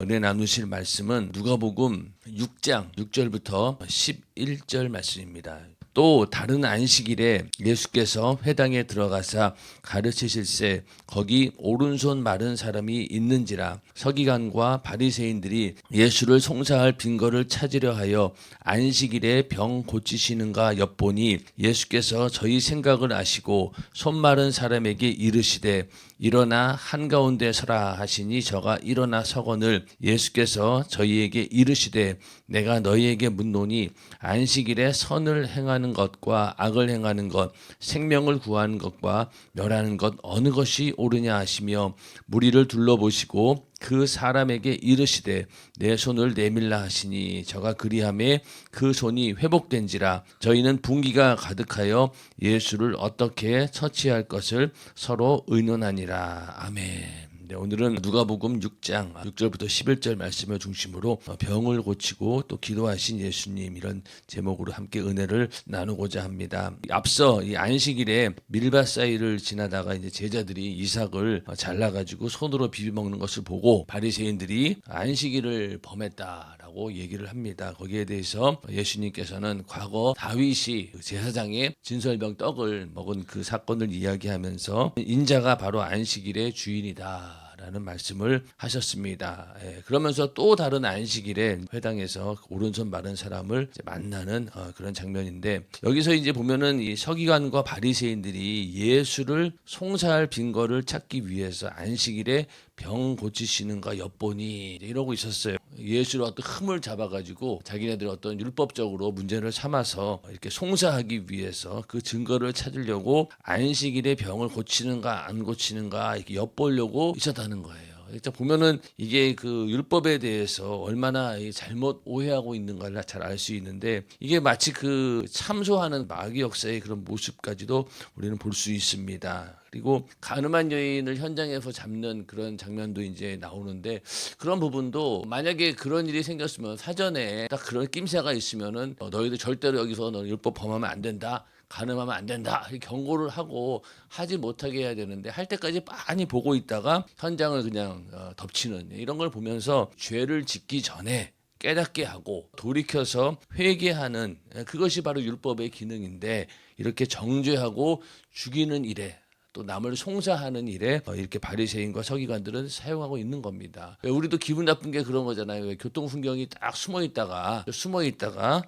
은혜 나누실 말씀은 누가복음 6장 6절부터 11절 말씀입니다. 또 다른 안식일에 예수께서 회당에 들어가사 가르치실새 거기 오른손 마른 사람이 있는지라. 서기관과 바리새인들이 예수를 송사할 빈거를 찾으려 하여 안식일에 병 고치시는가 엿보니 예수께서 저희 생각을 아시고 손 마른 사람에게 이르시되 일어나 한가운데 서라 하시니 저가 일어나 서거늘 예수께서 저희에게 이르시되 내가 너희에게 묻노니 안식일에 선을 행하는 것과 악을 행하는 것, 생명을 구하는 것과 멸하는 것 어느 것이 옳으냐 하시며 무리를 둘러보시고 그 사람에게 이르시되 내 손을 내밀라 하시니 저가 그리하매 그 손이 회복된지라. 저희는 분기가 가득하여 예수를 어떻게 처치할 것을 서로 의논하니라. 아멘. 네, 오늘은 누가복음 6장 6절부터 11절 말씀을 중심으로 병을 고치고 또 기도하신 예수님, 이런 제목으로 함께 은혜를 나누고자 합니다. 앞서 이 안식일에 밀밭 사이를 지나다가 이제 제자들이 이삭을 잘라가지고 손으로 비벼 먹는 것을 보고 바리새인들이 안식일을 범했다라고 얘기를 합니다. 거기에 대해서 예수님께서는 과거 다윗이 제사장의 진설병 떡을 먹은 그 사건을 이야기하면서 인자가 바로 안식일의 주인이다 라는 말씀을 하셨습니다. 그러면서 또 다른 안식일에 회당에서 오른손 마른 사람을 만나는 그런 장면인데, 여기서 이제 보면은 이 서기관과 바리새인들이 예수를 송사할 빈거를 찾기 위해서 안식일에 병 고치시는가 엿보니 이러고 있었어요. 예수를 어떤 흠을 잡아가지고 자기네들 어떤 율법적으로 문제를 삼아서 이렇게 송사하기 위해서 그 증거를 찾으려고 안식일에 병을 고치는가 안 고치는가 이렇게 엿보려고 있었다는 거예요. 진짜 보면은 이게 그 율법에 대해서 얼마나 잘못 오해하고 있는가를 잘 알 수 있는데, 이게 마치 그 참소하는 마귀 역사의 그런 모습까지도 우리는 볼 수 있습니다. 그리고 가늠한 여인을 현장에서 잡는 그런 장면도 이제 나오는데, 그런 부분도 만약에 그런 일이 생겼으면 사전에 딱 그런 낌새가 있으면은 너희들 절대로 여기서 너 율법 범하면 안 된다, 가늠하면 안 된다 이렇게 경고를 하고 하지 못하게 해야 되는데, 할 때까지 빤히 보고 있다가 현장을 그냥 덮치는 이런 걸 보면서 죄를 짓기 전에 깨닫게 하고 돌이켜서 회개하는, 그것이 바로 율법의 기능인데, 이렇게 정죄하고 죽이는 일에 또 남을 송사하는 일에 이렇게 바리새인과 서기관들은 사용하고 있는 겁니다. 우리도 기분 나쁜 게 그런 거잖아요. 교통순경이 딱 숨어 있다가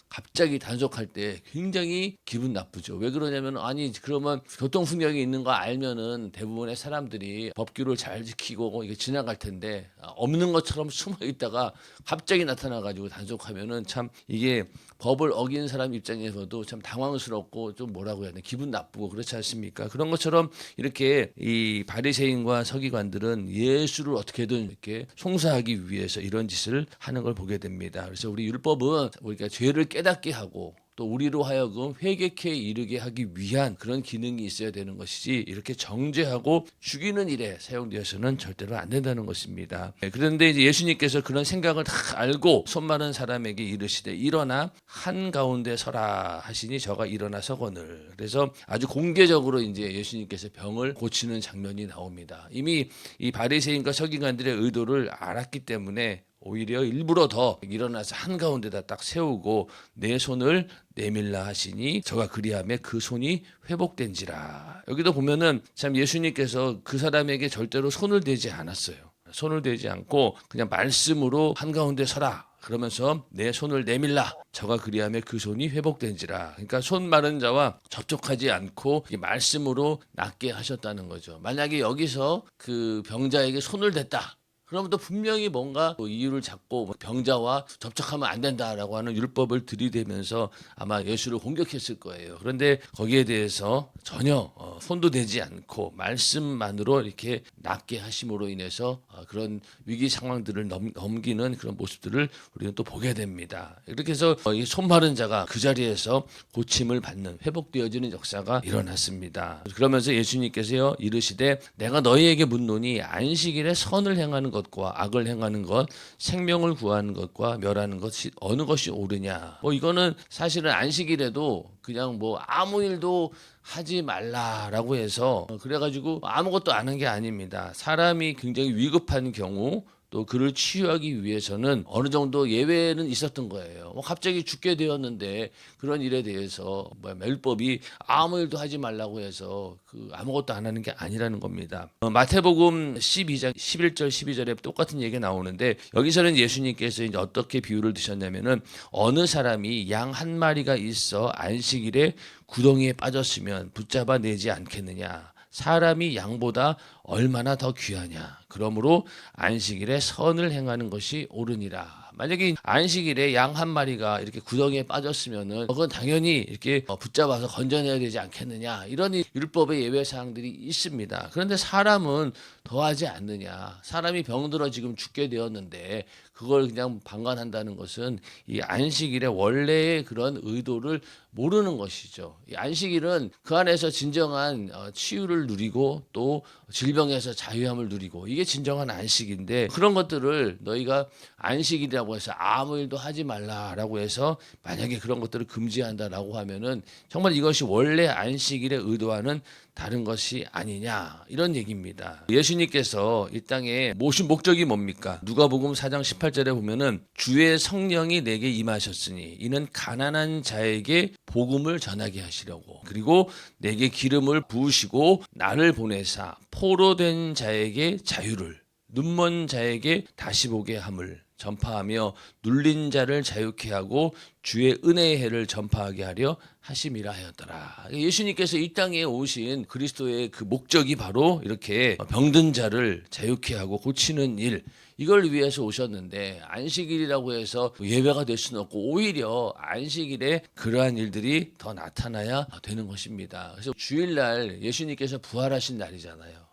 갑자기 단속할 때 굉장히 기분 나쁘죠. 왜 그러냐면, 아니 그러면 교통순경이 있는 거 알면은 대부분의 사람들이 법규를 잘 지키고 이게 지나갈 텐데, 없는 것처럼 숨어 있다가 갑자기 나타나 가지고 단속하면은 참 이게 법을 어긴 사람 입장에서도 참 당황스럽고 좀 뭐라고 해야 되나, 기분 나쁘고 그렇지 않습니까? 그런 것처럼 이렇게 이 바리새인과 서기관들은 예수를 어떻게든 이렇게 송사하기 위해서 이런 짓을 하는 걸 보게 됩니다. 그래서 우리 율법은 우리가 죄를 깨닫게 하고 또 우리로 하여금 회개케 이르게 하기 위한 그런 기능이 있어야 되는 것이지, 이렇게 정죄하고 죽이는 일에 사용되어서는 절대로 안 된다는 것입니다. 그런데 이제 예수님께서 그런 생각을 다 알고 손 마른 사람에게 이르시되 일어나 한가운데 서라 하시니 저가 일어나 서거늘. 그래서 아주 공개적으로 이제 예수님께서 병을 고치는 장면이 나옵니다. 이미 이 바리새인과 서기관들의 의도를 알았기 때문에 오히려 일부러 더 일어나서 한가운데다 딱 세우고 내 손을 내밀라 하시니 저가 그리하매 그 손이 회복된지라. 여기도 보면은 참 예수님께서 그 사람에게 절대로 손을 대지 않았어요. 손을 대지 않고 그냥 말씀으로 한가운데 서라 그러면서 내 손을 내밀라 저가 그리하매 그 손이 회복된지라. 그러니까 손 마른 자와 접촉하지 않고 말씀으로 낫게 하셨다는 거죠. 만약에 여기서 그 병자에게 손을 댔다, 그러면 또 분명히 뭔가 이유를 찾고 병자와 접촉하면 안 된다라고 하는 율법을 들이대면서 아마 예수를 공격했을 거예요. 그런데 거기에 대해서 전혀 손도 대지 않고 말씀만으로 이렇게 낫게 하심으로 인해서 그런 위기 상황들을 넘기는 그런 모습들을 우리는 또 보게 됩니다. 이렇게 해서 이 손 마른 자가 그 자리에서 고침을 받는, 회복되어지는 역사가 일어났습니다. 그러면서 예수님께서 이르시되 내가 너희에게 묻노니 안식일에 선을 행하는 것과 악을 행하는 것, 생명을 구하는 것과 멸하는 것이 어느 것이 옳으냐. 이거는 사실은 안식일에도 그냥 아무 일도 하지 말라라고 해서 그래가지고 아무것도 안 한 게 아닙니다. 사람이 굉장히 위급한 경우, 또 그를 치유하기 위해서는 어느 정도 예외는 있었던 거예요. 갑자기 죽게 되었는데 그런 일에 대해서 율법이 아무 일도 하지 말라고 해서 아무것도 안 하는 게 아니라는 겁니다. 마태복음 12장 11절 12절에 똑같은 얘기가 나오는데 여기서는 예수님께서 이제 어떻게 비유를 드셨냐면은 어느 사람이 양 한 마리가 있어 안식일에 구덩이에 빠졌으면 붙잡아 내지 않겠느냐. 사람이 양보다 얼마나 더 귀하냐. 그러므로 안식일에 선을 행하는 것이 옳으니라. 만약에 안식일에 양 한 마리가 이렇게 구덩이에 빠졌으면은 그건 당연히 이렇게 붙잡아서 건져내야 되지 않겠느냐. 이런 율법의 예외 사항들이 있습니다. 그런데 사람은 더하지 않느냐. 사람이 병들어 지금 죽게 되었는데 그걸 그냥 방관한다는 것은 이 안식일의 원래의 그런 의도를 모르는 것이죠. 이 안식일은 그 안에서 진정한 치유를 누리고 또 질병에서 자유함을 누리고 이게 진정한 안식인데 그런 것들을 너희가 안식일이라고 해서 아무 일도 하지 말라라고 해서 만약에 그런 것들을 금지한다라고 하면은 정말 이것이 원래 안식일의 의도와는 다른 것이 아니냐 이런 얘기입니다. 예수님께서 이 땅에 모신 목적이 뭡니까? 누가복음 4장 18절에 보면은 주의 성령이 내게 임하셨으니 이는 가난한 자에게 복음을 전하게 하시려고 그리고 내게 기름을 부으시고 나를 보내사 포로된 자에게 자유를 눈먼 자에게 다시 보게 함을 전파하며 눌린 자를 자유케 하고 주의 은혜의 해를 전파하게 하려 하심이라 하였더라. 예수님께서 이 땅에 오신 그리스도의 그 목적이 바로 이렇게 병든 자를 자유케 하고 고치는 일 이걸 위해서 오셨는데 안식일이라고 해서 예배가 될 수는 없고 오히려 안식일에 그러한 일들이 더 나타나야 되는 것입니다. 그래서 주일날 예수님께서 부활하신 날이잖아요.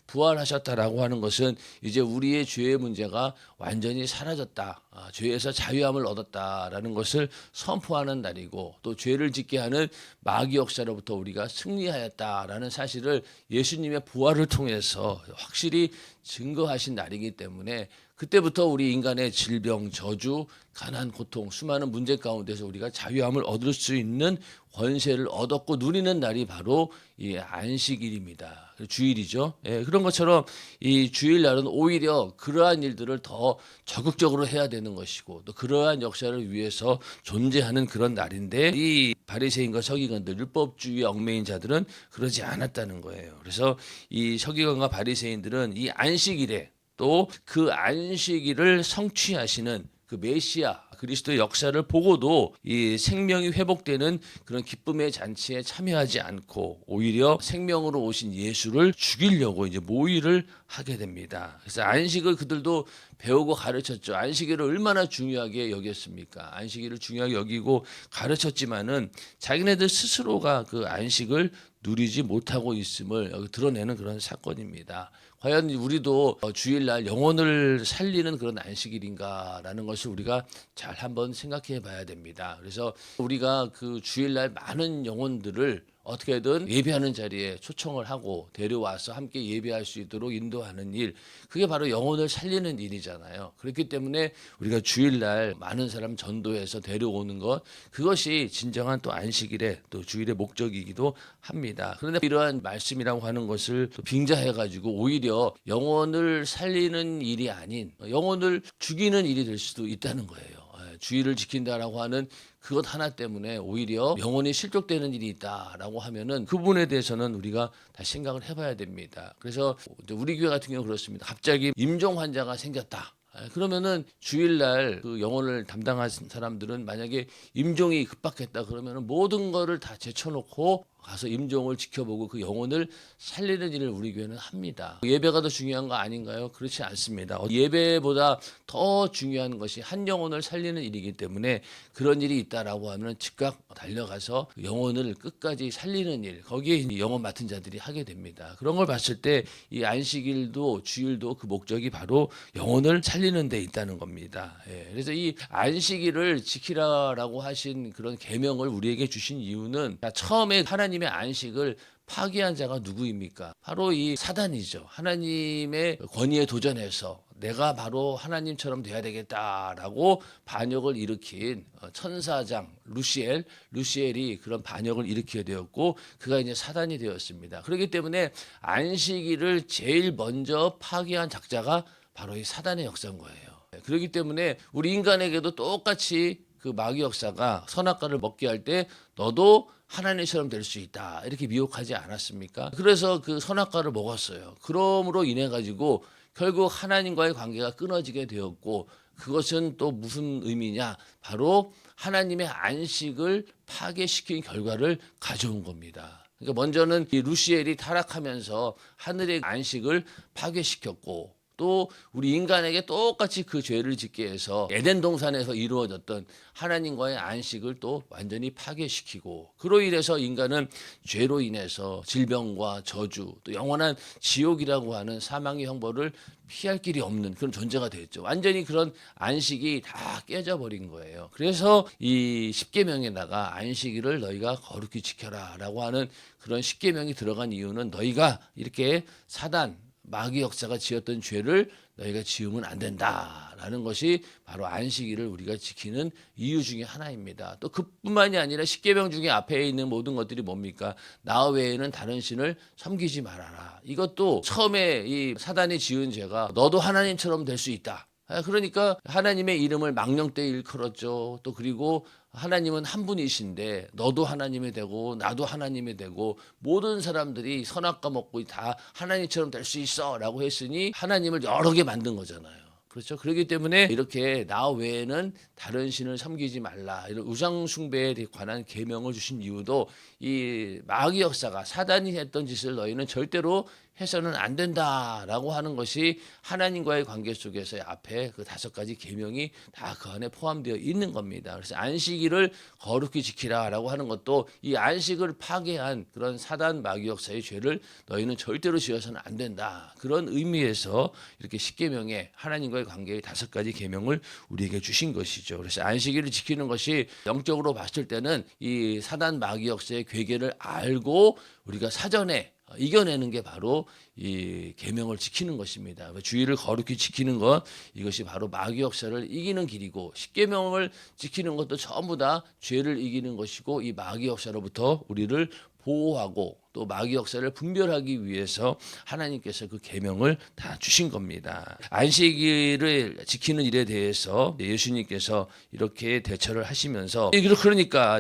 부활하셨다라고 하는 것은 이제 우리의 죄의 문제가 완전히 사라졌다. 죄에서 자유함을 얻었다라는 것을 선포하는 날이고 또 죄를 짓게 하는 마귀 역사로부터 우리가 승리하였다라는 사실을 예수님의 부활을 통해서 확실히 증거하신 날이기 때문에 그때부터 우리 인간의 질병, 저주, 가난, 고통, 수많은 문제 가운데서 우리가 자유함을 얻을 수 있는 권세를 얻었고 누리는 날이 바로 이 안식일입니다. 주일이죠. 그런 것처럼 이 주일날은 오히려 그러한 일들을 더 적극적으로 해야 되는 것이고 또 그러한 역사를 위해서 존재하는 그런 날인데 이 바리새인과 서기관들 율법주의 얽매인 자들은 그러지 않았다는 거예요. 그래서 이 서기관과 바리새인들은 이 안식일에 또 그 안식일을 성취하시는 그 메시아 그리스도의 역사를 보고도 이 생명이 회복되는 그런 기쁨의 잔치에 참여하지 않고 오히려 생명으로 오신 예수를 죽이려고 이제 모의를 하게 됩니다. 그래서 안식을 그들도 배우고 가르쳤죠. 안식일을 얼마나 중요하게 여겼습니까? 안식일을 중요하게 여기고 가르쳤지만은 자기네들 스스로가 그 안식을 누리지 못하고 있음을 여기 드러내는 그런 사건입니다. 과연 우리도 주일날 영혼을 살리는 그런 안식일인가라는 것을 우리가 잘 한번 생각해 봐야 됩니다. 그래서 우리가 그 주일날 많은 영혼들을 어떻게든 예배하는 자리에 초청을 하고 데려와서 함께 예배할 수 있도록 인도하는 일, 그게 바로 영혼을 살리는 일이잖아요. 그렇기 때문에 우리가 주일날 많은 사람 전도해서 데려오는 것, 그것이 진정한 또 안식일의 또 주일의 목적이기도 합니다. 그런데 이러한 말씀이라고 하는 것을 또 빙자해가지고 오히려 영혼을 살리는 일이 아닌 영혼을 죽이는 일이 될 수도 있다는 거예요. 주의를 지킨다라고 하는 그것 하나 때문에 오히려 영혼이 실족되는 일이 있다라고 하면은 그 부분에 대해서는 우리가 다시 생각을 해봐야 됩니다. 그래서 우리 교회 같은 경우 그렇습니다. 갑자기 임종 환자가 생겼다. 그러면은 주일날 그 영혼을 담당한 사람들은 만약에 임종이 급박했다 그러면은 모든 거를 다 제쳐놓고 가서 임종을 지켜보고 그 영혼을 살리는 일을 우리 교회는 합니다. 예배가 더 중요한 거 아닌가요? 그렇지 않습니다. 예배보다 더 중요한 것이 한 영혼을 살리는 일이기 때문에 그런 일이 있다라고 하면 즉각 달려가서 영혼을 끝까지 살리는 일, 거기에 영혼 맡은 자들이 하게 됩니다. 그런 걸 봤을 때 이 안식일도 주일도 그 목적이 바로 영혼을 살리는 데 있다는 겁니다. 그래서 이 안식일을 지키라라고 하신 그런 계명을 우리에게 주신 이유는 처음에 하나님의 안식을 파기한 자가 누구입니까? 바로 이 사단이죠. 하나님의 권위에 도전해서 내가 바로 하나님처럼 돼야 되겠다라고 반역을 일으킨 천사장 루시엘이 그런 반역을 일으키게 되었고 그가 이제 사단이 되었습니다. 그렇기 때문에 안식일을 제일 먼저 파기한 작자가 바로 이 사단의 역사인 거예요. 그렇기 때문에 우리 인간에게도 똑같이 그 마귀 역사가 선악과를 먹게 할 때 너도 하나님처럼 될 수 있다 이렇게 미혹하지 않았습니까? 그래서 그 선악과를 먹었어요. 그러므로 인해 가지고 결국 하나님과의 관계가 끊어지게 되었고, 그것은 또 무슨 의미냐? 바로 하나님의 안식을 파괴시킨 결과를 가져온 겁니다. 그러니까 먼저는 이 루시엘이 타락하면서 하늘의 안식을 파괴시켰고, 또 우리 인간에게 똑같이 그 죄를 짓게 해서 에덴 동산에서 이루어졌던 하나님과의 안식을 또 완전히 파괴시키고, 그로 인해서 인간은 죄로 인해서 질병과 저주, 또 영원한 지옥이라고 하는 사망의 형벌을 피할 길이 없는 그런 존재가 됐죠. 완전히 그런 안식이 다 깨져버린 거예요. 그래서 이 십계명에다가 안식일을 너희가 거룩히 지켜라라고 하는 그런 십계명이 들어간 이유는 너희가 이렇게 사단 마귀 역사가 지었던 죄를 너희가 지으면 안 된다라는 것이 바로 안식일을 우리가 지키는 이유 중에 하나입니다. 또 그뿐만이 아니라 십계명 중에 앞에 있는 모든 것들이 뭡니까? 나 외에는 다른 신을 섬기지 말아라. 이것도 처음에 이 사단이 지은 죄가 너도 하나님처럼 될 수 있다. 그러니까 하나님의 이름을 망령되이 일컬었죠. 또 그리고 하나님은 한 분이신데 너도 하나님이 되고 나도 하나님이 되고 모든 사람들이 선악과 먹고 다 하나님처럼 될 수 있어 라고 했으니 하나님을 여러 개 만든 거잖아요. 그렇죠. 그렇기 때문에 이렇게 나 외에는 다른 신을 섬기지 말라, 이런 우상 숭배에 관한 계명을 주신 이유도 이 마귀 역사가 사단이 했던 짓을 너희는 절대로 해서는 안 된다라고 하는 것이 하나님과의 관계 속에서의 앞에 그 5가지 계명이 다 그 안에 포함되어 있는 겁니다. 그래서 안식일을 거룩히 지키라라고 하는 것도 이 안식을 파괴한 그런 사단 마귀 역사의 죄를 너희는 절대로 지어서는 안 된다, 그런 의미에서 이렇게 십계명에 하나님과의 관계의 5가지 계명을 우리에게 주신 것이죠. 그래서 안식일을 지키는 것이 영적으로 봤을 때는 이 사단 마귀 역사의 괴계를 알고 우리가 사전에 이겨내는 게 바로 이 계명을 지키는 것입니다. 주의를 거룩히 지키는 것, 이것이 바로 마귀 역사를 이기는 길이고, 십계명을 지키는 것도 전부 다 죄를 이기는 것이고, 이 마귀 역사로부터 우리를 보호하고 또 마귀 역사를 분별하기 위해서 하나님께서 그 계명을 다 주신 겁니다. 안식일을 지키는 일에 대해서 예수님께서 이렇게 대처를 하시면서, 그러니까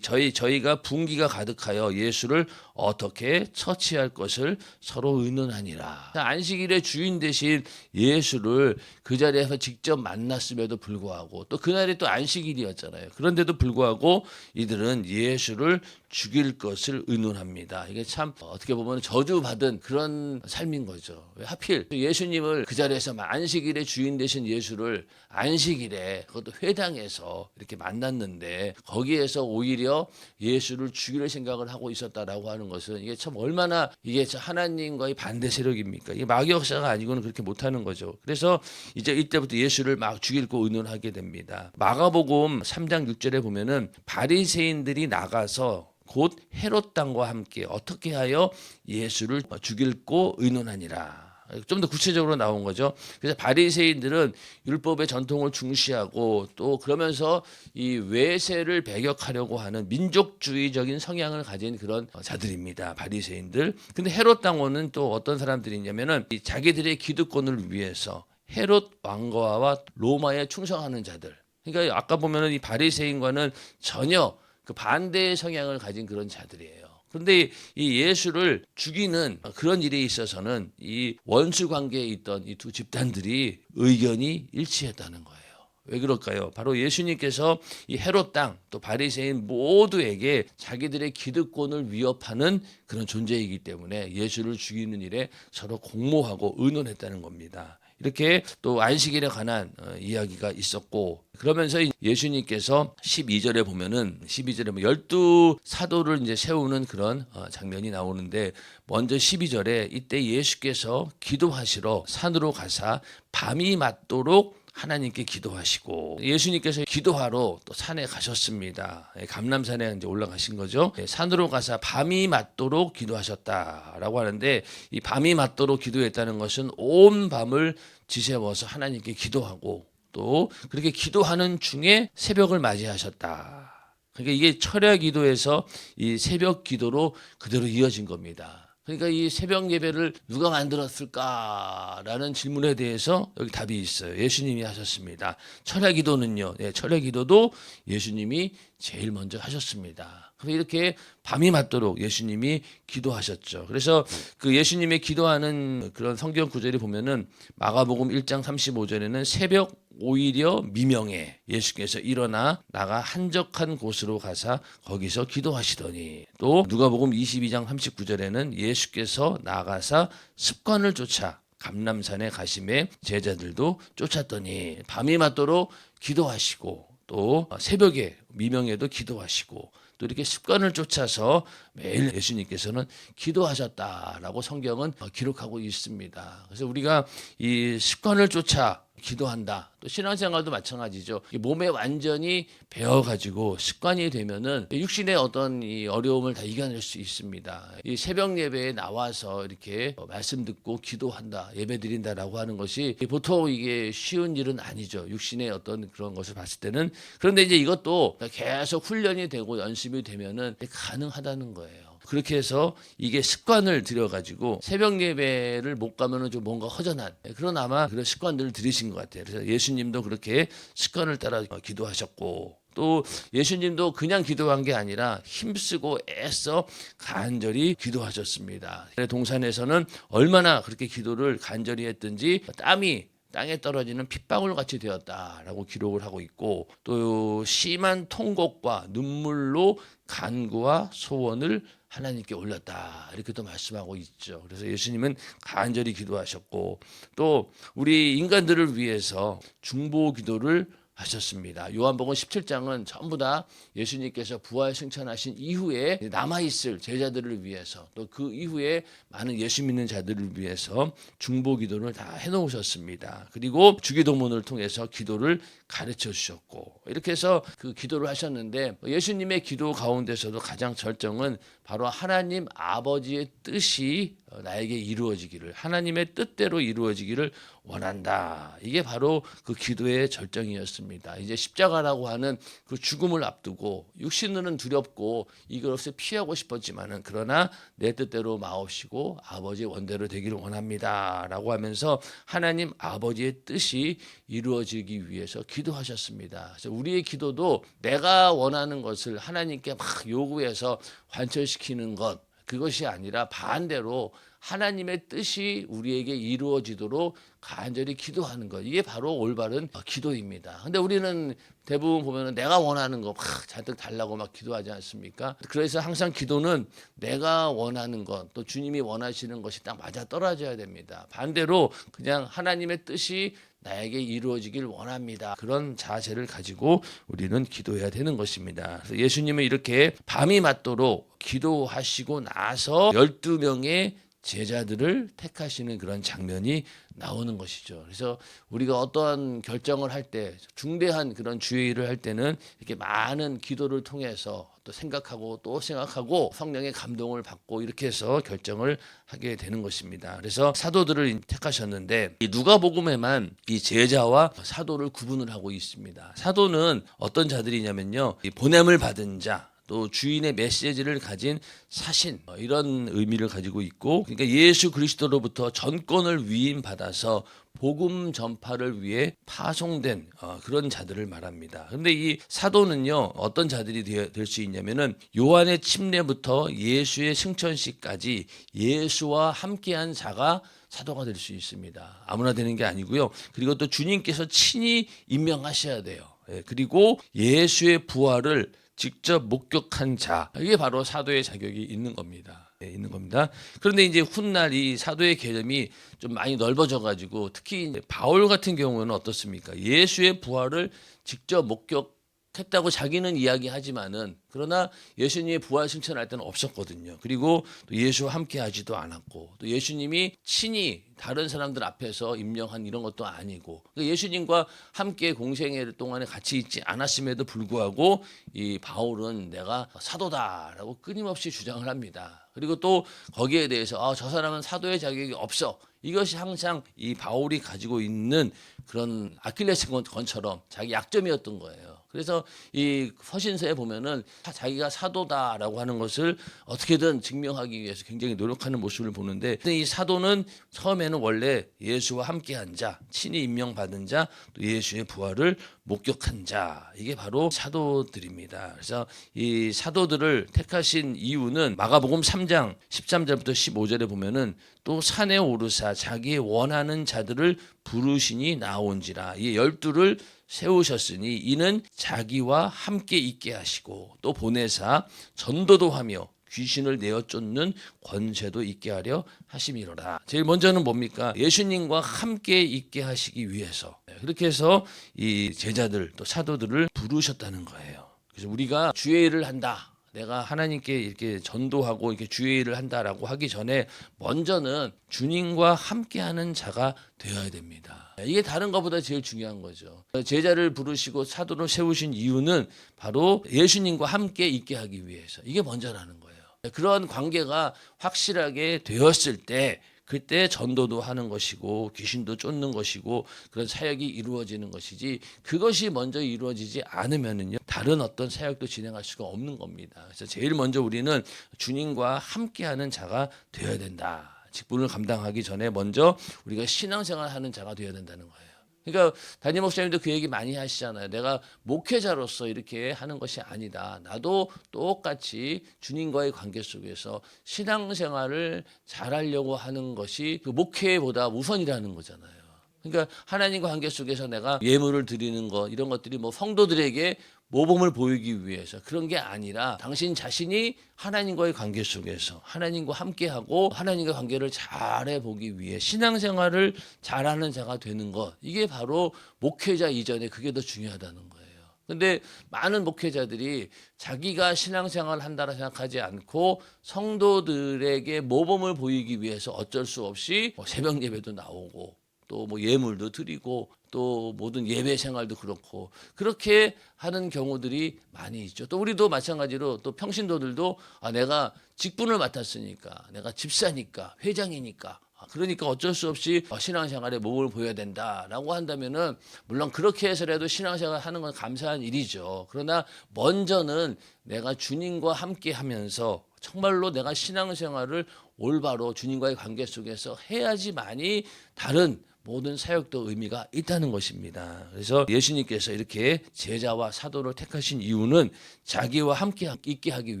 저희가 분기가 가득하여 예수를 어떻게 처치할 것을 서로 의논하니라. 안식일의 주인 되신 예수를 그 자리에서 직접 만났음에도 불구하고, 또 그날이 또 안식일이었잖아요. 그런데도 불구하고 이들은 예수를 죽일 것을 의논합니다. 이게 참 어떻게 보면 저주받은 그런 삶인 거죠. 왜 하필 예수님을 그 자리에서 안식일의 주인 되신 예수를 안식일에, 그것도 회당에서 이렇게 만났는데 거기에서 오히려 예수를 죽일 생각을 하고 있었다라고 하는 것은 이게 참 얼마나 이게 하나님과의 반대 세력입니까? 이게 마귀 역사가 아니고는 그렇게 못하는 거죠. 그래서 이제 이때부터 예수를 막 죽이고 의논하게 됩니다. 마가복음 3장 6절에 보면은 바리새인들이 나가서 곧 헤롯 당과 함께 어떻게 하여 예수를 죽일고 의논하니라. 좀 더 구체적으로 나온 거죠. 그래서 바리새인들은 율법의 전통을 중시하고 또 그러면서 이 외세를 배격하려고 하는 민족주의적인 성향을 가진 그런 자들입니다. 바리새인들. 근데 헤롯 당원은 또 어떤 사람들이냐면은 자기들의 기득권을 위해서 헤롯 왕거와 로마에 충성하는 자들. 그러니까 아까 보면은 이 바리새인과는 전혀 그 반대의 성향을 가진 그런 자들이에요. 그런데 이 예수를 죽이는 그런 일에 있어서는 이 원수 관계에 있던 이 두 집단들이 의견이 일치했다는 거예요. 왜 그럴까요? 바로 예수님께서 이 헤롯 땅 또 바리새인 모두에게 자기들의 기득권을 위협하는 그런 존재이기 때문에 예수를 죽이는 일에 서로 공모하고 의논했다는 겁니다. 이렇게 또 안식일에 관한 이야기가 있었고, 그러면서 예수님께서 12절에 보면은 12절에 12사도를 이제 세우는 그런 장면이 나오는데, 먼저 12절에 이때 예수께서 기도하시러 산으로 가사 밤이 맞도록 하나님께 기도하시고, 예수님께서 기도하러 또 산에 가셨습니다. 감람산에 이제 올라가신 거죠. 산으로 가서 밤이 맞도록 기도하셨다라고 하는데, 이 밤이 맞도록 기도했다는 것은 온 밤을 지새워서 하나님께 기도하고 또 그렇게 기도하는 중에 새벽을 맞이하셨다. 그러니까 이게 철야 기도에서 이 새벽 기도로 그대로 이어진 겁니다. 그러니까 이 새벽 예배를 누가 만들었을까라는 질문에 대해서 여기 답이 있어요. 예수님이 하셨습니다. 철야 기도는요. 철야 기도도 예수님이 제일 먼저 하셨습니다. 그래서 이렇게 밤이 맞도록 예수님이 기도하셨죠. 그래서 그 예수님의 기도하는 그런 성경 구절이 보면은 마가복음 1장 35절에는 새벽 오히려 미명에 예수께서 일어나 나가 한적한 곳으로 가사 거기서 기도하시더니, 또 누가복음 22장 39절에는 예수께서 나가사 습관을 쫓아 감람산에 가심에 제자들도 쫓았더니 밤이 맞도록 기도하시고, 또 새벽에 미명에도 기도하시고, 또 이렇게 습관을 쫓아서 매일 예수님께서는 기도하셨다라고 성경은 기록하고 있습니다. 그래서 우리가 이 습관을 쫓아 기도한다. 또 신앙생활도 마찬가지죠. 몸에 완전히 배어가지고 습관이 되면은 육신의 어떤 이 어려움을 다 이겨낼 수 있습니다. 이 새벽 예배에 나와서 이렇게 말씀 듣고 기도한다, 예배 드린다라고 하는 것이 보통 이게 쉬운 일은 아니죠. 육신의 어떤 그런 것을 봤을 때는. 그런데 이제 이것도 계속 훈련이 되고 연습이 되면은 가능하다는 거예요. 그렇게 해서 이게 습관을 들여가지고 새벽 예배를 못 가면은 좀 뭔가 허전한 그런 아마 그런 습관들을 들이신 것 같아요. 그래서 예수님도 그렇게 습관을 따라 기도하셨고, 또 예수님도 그냥 기도한 게 아니라 힘쓰고 애써 간절히 기도하셨습니다. 동산에서는 얼마나 그렇게 기도를 간절히 했든지 땀이 땅에 떨어지는 핏방울 같이 되었다라고 기록을 하고 있고, 또 심한 통곡과 눈물로 간구와 소원을 하나님께 올렸다, 이렇게 또 말씀하고 있죠. 그래서 예수님은 간절히 기도하셨고, 또 우리 인간들을 위해서 중보 기도를 하셨습니다. 요한복음 17장은 전부 다 예수님께서 부활 승천하신 이후에 남아있을 제자들을 위해서, 또 그 이후에 많은 예수 믿는 자들을 위해서 중보 기도를 다 해놓으셨습니다. 그리고 주기도문을 통해서 기도를 가르쳐 주셨고, 이렇게 해서 그 기도를 하셨는데, 예수님의 기도 가운데서도 가장 절정은 바로 하나님 아버지의 뜻이 나에게 이루어지기를, 하나님의 뜻대로 이루어지기를 원한다. 이게 바로 그 기도의 절정이었습니다. 이제 십자가라고 하는 그 죽음을 앞두고 육신으로는 두렵고 이것을 피하고 싶었지만은, 그러나 내 뜻대로 마옵시고 아버지의 원대로 되기를 원합니다라고 하면서 하나님 아버지의 뜻이 이루어지기 위해서 기도하셨습니다. 그래서 우리의 기도도 내가 원하는 것을 하나님께 막 요구해서 관철시키는 것, 그것이 아니라 반대로 하나님의 뜻이 우리에게 이루어지도록 간절히 기도하는 것, 이게 바로 올바른 기도입니다. 근데 우리는 대부분 보면은 내가 원하는 거 막 잔뜩 달라고 막 기도하지 않습니까? 그래서 항상 기도는 내가 원하는 것, 또 주님이 원하시는 것이 딱 맞아 떨어져야 됩니다. 반대로 그냥 하나님의 뜻이 나에게 이루어지길 원합니다, 그런 자세를 가지고 우리는 기도해야 되는 것입니다. 그래서 예수님은 이렇게 밤이 맞도록 기도하시고 나서 12명의 제자들을 택하시는 그런 장면이 나오는 것이죠. 그래서 우리가 어떠한 결정을 할 때, 중대한 그런 주의 일을 할 때는 이렇게 많은 기도를 통해서 또 생각하고 또 생각하고 성령의 감동을 받고 이렇게 해서 결정을 하게 되는 것입니다. 그래서 사도들을 택하셨는데, 이 누가복음에만 이 제자와 사도를 구분을 하고 있습니다. 사도는 어떤 자들이냐면요, 이 보냄을 받은 자, 또 주인의 메시지를 가진 사신, 이런 의미를 가지고 있고, 그러니까 예수 그리스도로부터 전권을 위임받아서 복음 전파를 위해 파송된 그런 자들을 말합니다. 그런데 이 사도는요, 어떤 자들이 될 수 있냐면은 요한의 침례부터 예수의 승천시까지 예수와 함께한 자가 사도가 될 수 있습니다. 아무나 되는 게 아니고요. 그리고 또 주님께서 친히 임명하셔야 돼요. 그리고 예수의 부활을 직접 목격한 자, 이게 바로 사도의 자격이 있는 겁니다. 있는 겁니다. 그런데 이제 훗날 이 사도의 개념이 좀 많이 넓어져 가지고, 특히 바울 같은 경우는 어떻습니까? 예수의 부활을 직접 목격했다고 자기는 이야기하지만은, 그러나 예수님이 부활 승천할 때는 없었거든요. 그리고 또 예수와 함께 하지도 않았고, 또 예수님이 친히 다른 사람들 앞에서 임명한 이런 것도 아니고, 예수님과 함께 공생애 동안에 같이 있지 않았음에도 불구하고 이 바울은 내가 사도다라고 끊임없이 주장을 합니다. 그리고 또 거기에 대해서 저 사람은 사도의 자격이 없어, 이것이 항상 이 바울이 가지고 있는 그런 아킬레스건처럼 자기 약점이었던 거예요. 그래서 이 서신서에 보면은 자기가 사도다라고 하는 것을 어떻게든 증명하기 위해서 굉장히 노력하는 모습을 보는데, 이 사도는 처음에는 원래 예수와 함께한 자, 친히 임명받은 자, 또 예수의 부활을 목격한 자, 이게 바로 사도들입니다. 그래서 이 사도들을 택하신 이유는 마가복음 3장 13절부터 15절에 보면은 또 산에 오르사 자기의 원하는 자들을 부르시니 나온지라. 이 12를 세우셨으니 이는 자기와 함께 있게 하시고 또 보내사 전도도 하며 귀신을 내어 쫓는 권세도 있게 하려 하심이로라. 제일 먼저는 뭡니까? 예수님과 함께 있게 하시기 위해서, 그렇게 해서 이 제자들 또 사도들을 부르셨다는 거예요. 그래서 우리가 주의 일을 한다, 내가 하나님께 이렇게 전도하고 이렇게 주의 일을 한다라고 하기 전에 먼저는 주님과 함께하는 자가 되어야 됩니다. 이게 다른 것보다 제일 중요한 거죠. 제자를 부르시고 사도를 세우신 이유는 바로 예수님과 함께 있게 하기 위해서, 이게 먼저라는 거예요. 그런 관계가 확실하게 되었을 때 그때 전도도 하는 것이고 귀신도 쫓는 것이고 그런 사역이 이루어지는 것이지, 그것이 먼저 이루어지지 않으면은요 다른 어떤 사역도 진행할 수가 없는 겁니다. 그래서 제일 먼저 우리는 주님과 함께하는 자가 되어야 된다. 직분을 감당하기 전에 먼저 우리가 신앙생활하는 자가 되어야 된다는 거예요. 그러니까 담임 목사님도 그 얘기 많이 하시잖아요. 내가 목회자로서 이렇게 하는 것이 아니다. 나도 똑같이 주님과의 관계 속에서 신앙생활을 잘하려고 하는 것이 그 목회보다 우선이라는 거잖아요. 그러니까 하나님과 관계 속에서 내가 예물을 드리는 것, 이런 것들이 뭐 성도들에게 모범을 보이기 위해서 그런 게 아니라 당신 자신이 하나님과의 관계 속에서 하나님과 함께하고 하나님과 관계를 잘해 보기 위해 신앙생활을 잘하는 자가 되는 것, 이게 바로 목회자 이전에 그게 더 중요하다는 거예요. 근데 많은 목회자들이 자기가 신앙생활을 한다고 생각하지 않고 성도들에게 모범을 보이기 위해서 어쩔 수 없이 새벽 예배도 나오고 또 뭐 예물도 드리고 또 모든 예배 생활도 그렇고 그렇게 하는 경우들이 많이 있죠. 또 우리도 마찬가지로 또 평신도들도 내가 직분을 맡았으니까, 내가 집사니까, 회장이니까, 그러니까 어쩔 수 없이 신앙생활에 모범을 보여야 된다라고 한다면은 물론 그렇게 해서라도 신앙생활 하는 건 감사한 일이죠. 그러나 먼저는 내가 주님과 함께 하면서 정말로 내가 신앙생활을 올바로 주님과의 관계 속에서 해야지만이 다른 모든 사역도 의미가 있다는 것입니다. 그래서 예수님께서 이렇게 제자와 사도를 택하신 이유는 자기와 함께 있게 하기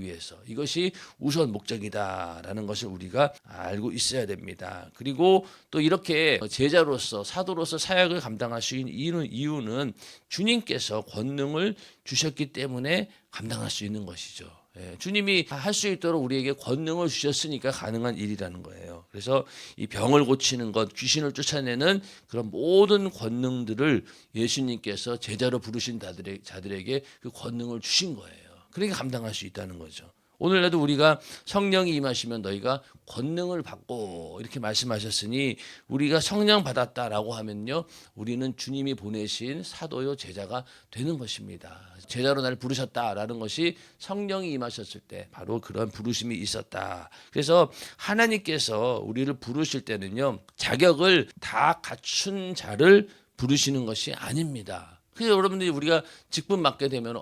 위해서, 이것이 우선 목적이다라는 것을 우리가 알고 있어야 됩니다. 그리고 또 이렇게 제자로서 사도로서 사역을 감당할 수 있는 이유는 주님께서 권능을 주셨기 때문에 감당할 수 있는 것이죠. 주님이 할 수 있도록 우리에게 권능을 주셨으니까 가능한 일이라는 거예요. 그래서 이 병을 고치는 것, 귀신을 쫓아내는 그런 모든 권능들을 예수님께서 제자로 부르신 자들에게 그 권능을 주신 거예요. 그러니까 감당할 수 있다는 거죠. 오늘날도 우리가 성령이 임하시면 너희가 권능을 받고 이렇게 말씀하셨으니, 우리가 성령 받았다라고 하면요 우리는 주님이 보내신 사도요 제자가 되는 것입니다. 제자로 나를 부르셨다라는 것이 성령이 임하셨을 때 바로 그런 부르심이 있었다. 그래서 하나님께서 우리를 부르실 때는요 자격을 다 갖춘 자를 부르시는 것이 아닙니다. 그래서 여러분들이 우리가 직분 맡게 되면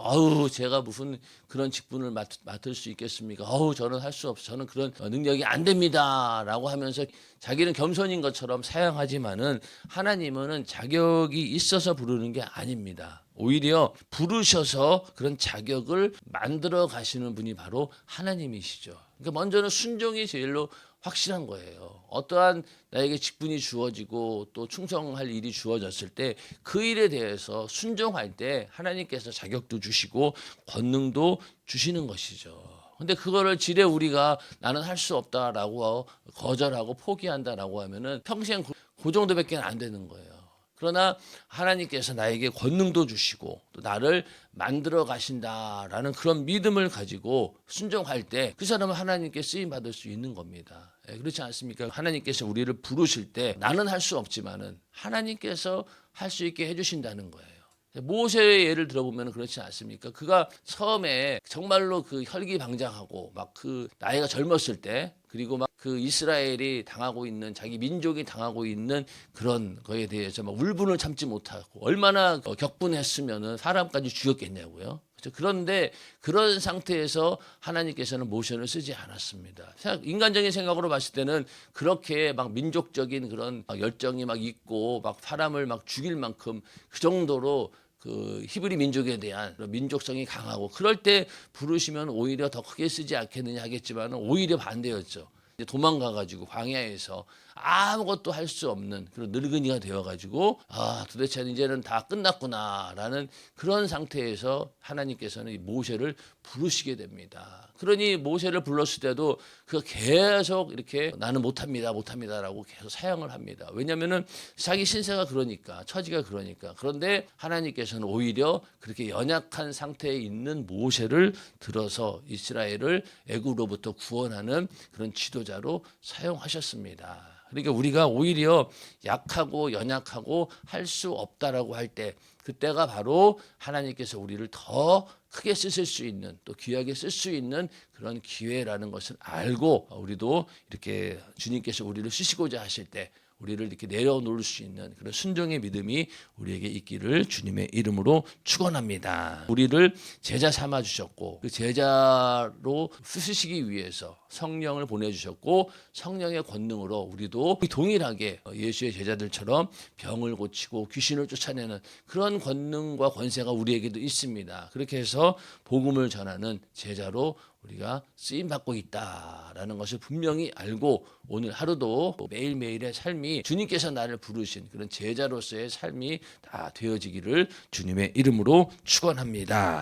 제가 무슨 그런 직분을 맡을 수 있겠습니까? 저는 할 수 없어. 저는 그런 능력이 안 됩니다라고 하면서 자기는 겸손인 것처럼 사양하지만은 하나님은 자격이 있어서 부르는 게 아닙니다. 오히려 부르셔서 그런 자격을 만들어 가시는 분이 바로 하나님이시죠. 그러니까 먼저는 순종이 제일로 확실한 거예요. 어떠한 나에게 직분이 주어지고 또 충성할 일이 주어졌을 때 그 일에 대해서 순종할 때 하나님께서 자격도 주시고 권능도 주시는 것이죠. 근데 그거를 지레 우리가 나는 할 수 없다라고 거절하고 포기한다라고 하면은 평생 그 정도밖에 안 되는 거예요. 그러나 하나님께서 나에게 권능도 주시고 또 나를 만들어 가신다라는 그런 믿음을 가지고 순종할 때 그 사람은 하나님께 쓰임 받을 수 있는 겁니다. 그렇지 않습니까? 하나님께서 우리를 부르실 때 나는 할 수 없지만은 하나님께서 할 수 있게 해주신다는 거예요. 모세의 예를 들어보면 그렇지 않습니까? 그가 처음에 정말로 그 혈기방장하고 막 그 나이가 젊었을 때, 그리고 막 그 이스라엘이 당하고 있는, 자기 민족이 당하고 있는 그런 거에 대해서 막 울분을 참지 못하고 얼마나 격분했으면은 사람까지 죽였겠냐고요. 그렇죠? 그런데 그런 상태에서 하나님께서는 모션을 쓰지 않았습니다. 인간적인 생각으로 봤을 때는 그렇게 막 민족적인 그런 열정이 막 있고 막 사람을 막 죽일 만큼 그 정도로 그 히브리 민족에 대한 민족성이 강하고, 그럴 때 부르시면 오히려 더 크게 쓰지 않겠느냐 하겠지만 오히려 반대였죠. 이제 도망가가지고 광야에서 아무것도 할 수 없는 그런 늙은이가 되어가지고, 아 도대체 이제는 다 끝났구나라는 그런 상태에서 하나님께서는 이 모세를 부르시게 됩니다. 그러니 모세를 불렀을 때도 그가 계속 이렇게 나는 못합니다라고 계속 사양을 합니다. 왜냐하면은 자기 신세가 그러니까, 처지가 그러니까. 그런데 하나님께서는 오히려 그렇게 연약한 상태에 있는 모세를 들어서 이스라엘을 애굽으로부터 구원하는 그런 지도자로 사용하셨습니다. 그러니까 우리가 오히려 약하고 연약하고 할 수 없다라고 할 때, 그때가 바로 하나님께서 우리를 더 크게 쓰실 수 있는, 또 귀하게 쓸 수 있는 그런 기회라는 것을 알고, 우리도 이렇게 주님께서 우리를 쓰시고자 하실 때 우리를 이렇게 내려놓을 수 있는 그런 순종의 믿음이 우리에게 있기를 주님의 이름으로 축원합니다. 우리를 제자 삼아 주셨고, 그 제자로 쓰시기 위해서 성령을 보내주셨고, 성령의 권능으로 우리도 동일하게 예수의 제자들처럼 병을 고치고 귀신을 쫓아내는 그런 권능과 권세가 우리에게도 있습니다. 그렇게 해서 복음을 전하는 제자로 우리가 쓰임받고 있다라는 것을 분명히 알고, 오늘 하루도 매일매일의 삶이 주님께서 나를 부르신 그런 제자로서의 삶이 다 되어지기를 주님의 이름으로 축원합니다.